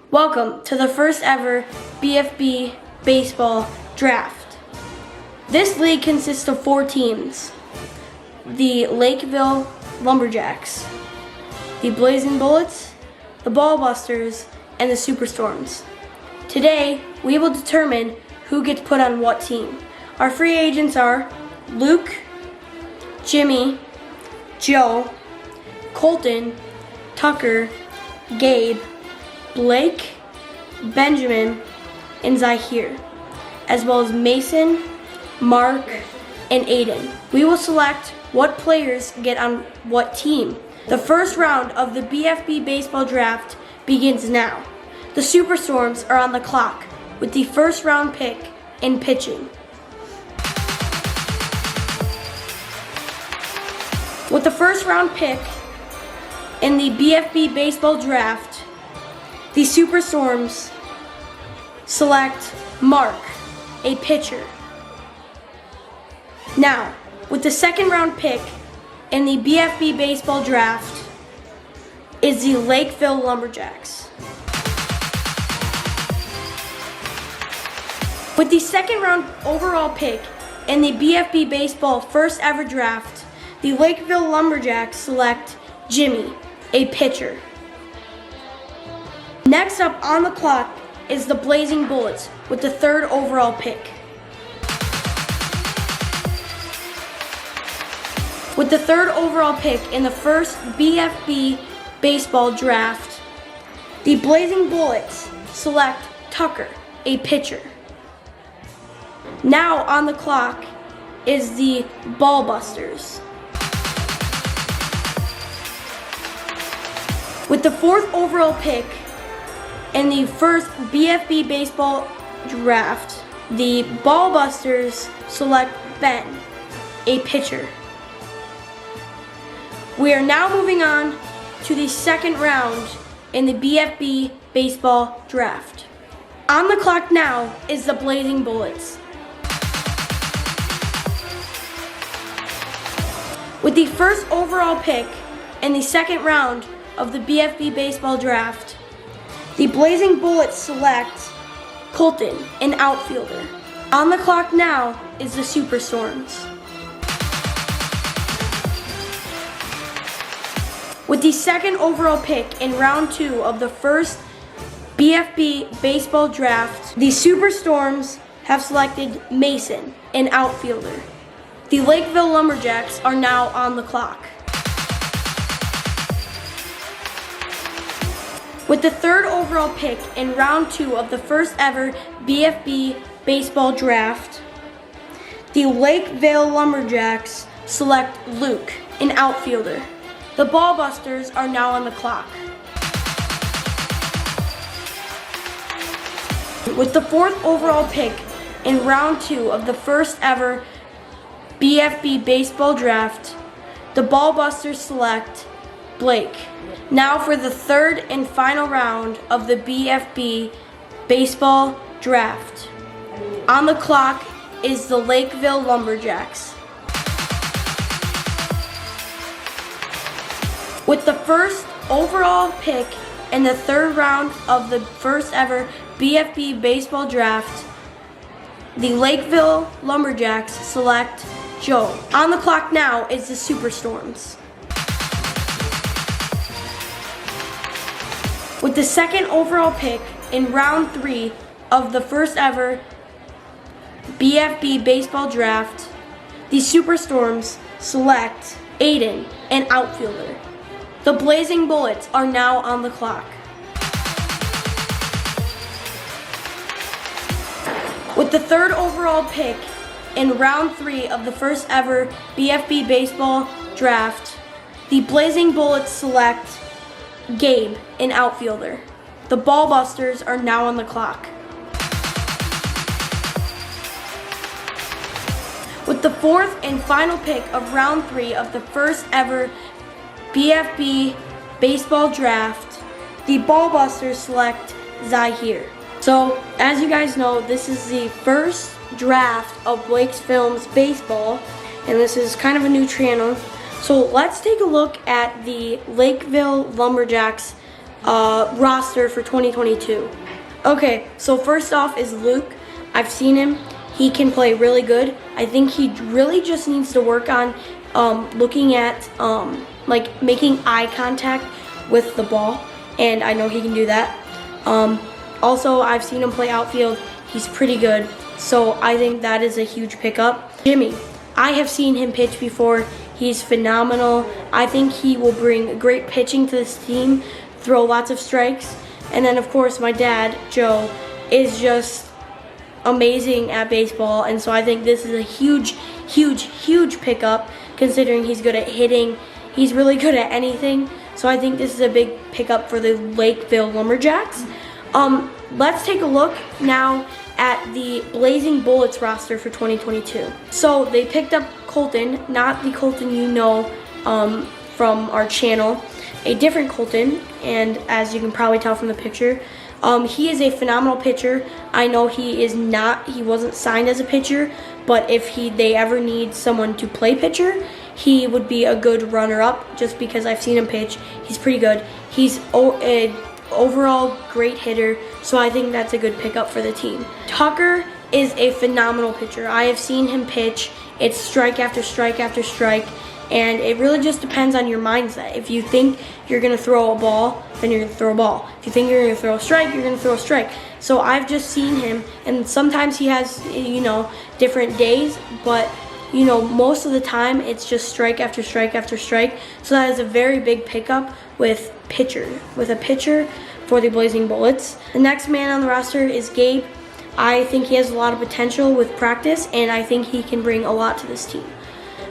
Welcome to the first ever BFB Baseball Draft. This league consists of 4 teams: the Lakeville Lumberjacks, the Blazin Bullets, the Ballbusters, and the Superstorms. Today, we will determine who gets put on what team. Our free agents are Luke, Jimmy, Joe, Colton, Tucker, Gabe, Blake, Benjamin, and Zahir, as well as Mason, Mark, and Aiden. We will select what players get on what team. The first round of the BFB Baseball Draft begins now. The Superstorms are on the clock with the first round pick in pitching. With the first round pick in the BFB Baseball Draft, the Superstorms select Mark, a pitcher. Now, with the second round pick in the BFB Baseball Draft is the Lakeville Lumberjacks. With the second round overall pick in the BFB Baseball first ever draft, the Lakeville Lumberjacks select Jimmy, a pitcher. Next up on the clock is the Blazin Bullets with the third overall pick. With the third overall pick in the first BFB Baseball Draft, the Blazin Bullets select Tucker, a pitcher. Now on the clock is the Ballbusters. With the fourth overall pick in the first BFB Baseball Draft, the Ballbusters select Ben, a pitcher. We are now moving on to the second round in the BFB Baseball Draft. On the clock now is the Blazin Bullets. With the first overall pick in the second round of the BFB Baseball Draft, the Blazin Bullets select Colton, an outfielder. On the clock now is the Superstorms. With the second overall pick in round 2 of the first BFB Baseball Draft, the Superstorms have selected Mason, an outfielder. The Lakeville Lumberjacks are now on the clock. With the third overall pick in round 2 of the first ever BFB Baseball Draft, the Lakeville Lumberjacks select Luke, an outfielder. The Ballbusters are now on the clock. With the fourth overall pick in round 2 of the first ever BFB Baseball Draft, the Ballbusters select Blake. Now for the third and final round of the BFB Baseball Draft. On the clock is the Lakeville Lumberjacks. With the first overall pick in the third round of the first ever BFB Baseball Draft, the Lakeville Lumberjacks select Joe. On the clock now is the Superstorms. With the second overall pick in round 3 of the first ever BFB Baseball Draft, the Superstorms select Aiden, an outfielder. The Blazin Bullets are now on the clock. With the third overall pick in round 3 of the first ever BFB Baseball Draft, the Blazin Bullets select Gabe, an outfielder. The Ballbusters are now on the clock. With the fourth and final pick of round 3 of the first ever BFB Baseball Draft, the Ballbusters select Zahir. So, as you guys know, this is the first draft of Blake's Films Baseball, and this is kind of a new channel. So let's take a look at the Lakeville Lumberjacks roster for 2022. Okay, so first off is Luke. I've seen him. He can play really good. I think he really just needs to work on looking at like making eye contact with the ball, and I know he can do that. Also, I've seen him play outfield. He's pretty good, so I think that is a huge pickup. Jimmy, I have seen him pitch before. He's phenomenal. I think he will bring great pitching to this team, throw lots of strikes. And then, of course, my dad, Joe, is just amazing at baseball, and so I think this is a huge, huge, huge pickup considering he's good at hitting. He's really good at anything, so I think this is a big pickup for the Lakeville Lumberjacks. Let's take a look now at the Blazin Bullets roster for 2022. So they picked up Colton, not the Colton you know from our channel, a different Colton, and as you can probably tell from the picture, he is a phenomenal pitcher. I know he wasn't signed as a pitcher, but if they ever need someone to play pitcher, he would be a good runner-up just because I've seen him pitch. He's pretty good. He's an overall great hitter, so I think that's a good pickup for the team. Tucker is a phenomenal pitcher. I have seen him pitch. It's strike after strike after strike, and it really just depends on your mindset. If you think you're going to throw a ball, then you're going to throw a ball. If you think you're going to throw a strike, you're going to throw a strike. So I've just seen him, and sometimes he has, different days, but, most of the time it's just strike after strike after strike. So that is a very big pickup with a pitcher for the Blazin Bullets. The next man on the roster is Gabe. I think he has a lot of potential with practice, and I think he can bring a lot to this team.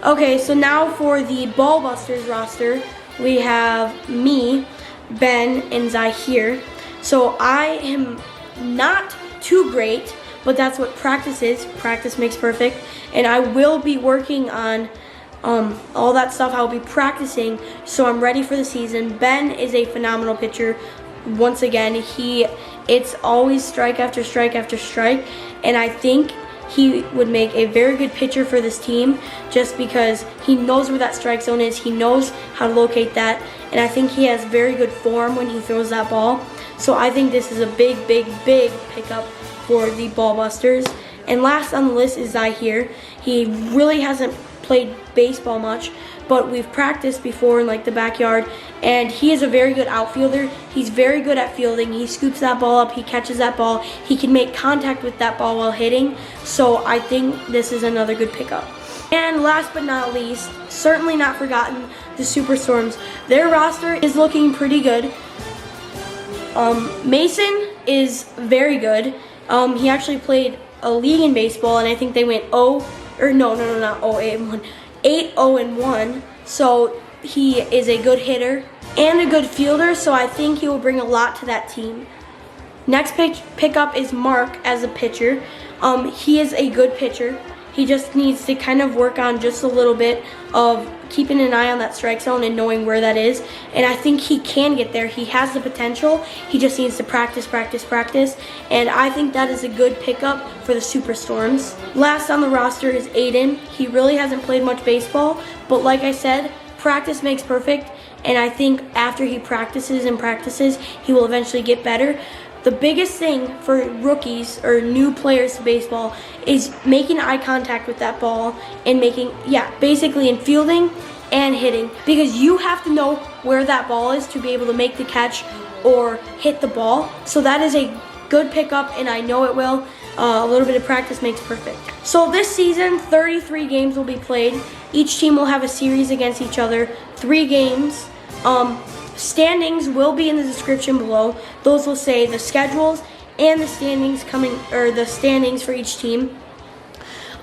Okay, so now for the Ballbusters roster, we have me, Ben, and Zahir. So I am not too great, but that's what practice is. Practice makes perfect. And I will be working on all that stuff. I'll be practicing, so I'm ready for the season. Ben is a phenomenal pitcher. Once again, it's always strike after strike after strike, and I think he would make a very good pitcher for this team just because he knows where that strike zone is. He knows how to locate that, and I think he has very good form when he throws that ball. So I think this is a big, big, big pickup for the Ballbusters. And last on the list is Zahir. He really hasn't played baseball much, but we've practiced before in the backyard, and he is a very good outfielder. He's very good at fielding. He scoops that ball up, he catches that ball, he can make contact with that ball while hitting, so I think this is another good pickup. And last but not least, certainly not forgotten, the Superstorms. Their roster is looking pretty good. Mason is very good. He actually played a league in baseball, and I think they went 8-0-1. So he is a good hitter and a good fielder, so I think he will bring a lot to that team. Next pickup is Mark as a pitcher. He is a good pitcher. He just needs to kind of work on just a little bit of keeping an eye on that strike zone and knowing where that is. And I think he can get there. He has the potential. He just needs to practice, practice, practice. And I think that is a good pickup for the Superstorms. Last on the roster is Aiden. He really hasn't played much baseball, but like I said, practice makes perfect. And I think after he practices and practices, he will eventually get better. The biggest thing for rookies or new players to baseball is making eye contact with that ball and basically in fielding and hitting, because you have to know where that ball is to be able to make the catch or hit the ball. So that is a good pickup, and I know it will. A little bit of practice makes perfect. So this season, 33 games will be played. Each team will have a series against each other, 3 games. Standings will be in the description below. Those will say the schedules and the standings the standings for each team.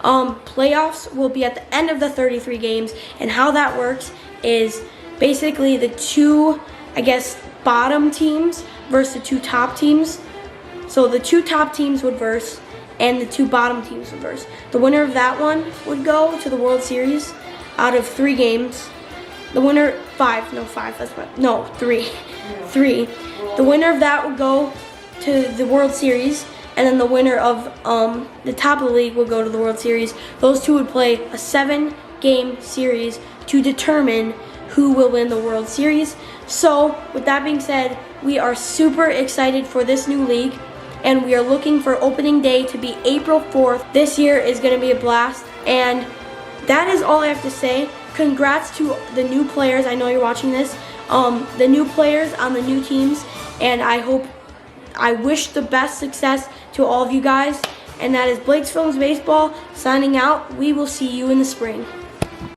Playoffs will be at the end of the 33 games, and how that works is basically the 2, bottom teams versus the 2 top teams. So the 2 top teams would verse, and the 2 bottom teams would verse. The winner of that one would go to the World Series out of 3 games. The winner, 3. The winner of that would go to the World Series, and then the winner of the top of the league will go to the World Series. Those 2 would play a 7-game series to determine who will win the World Series. So, with that being said, We are super excited for this new league, and we are looking for opening day to be April 4th. This year is going to be a blast, and that is all I have to say. Congrats to the new players. I know you're watching this. The new players on the new teams, and I wish the best success to all of you guys. And that is BFB Baseball signing out. We will see you in the spring.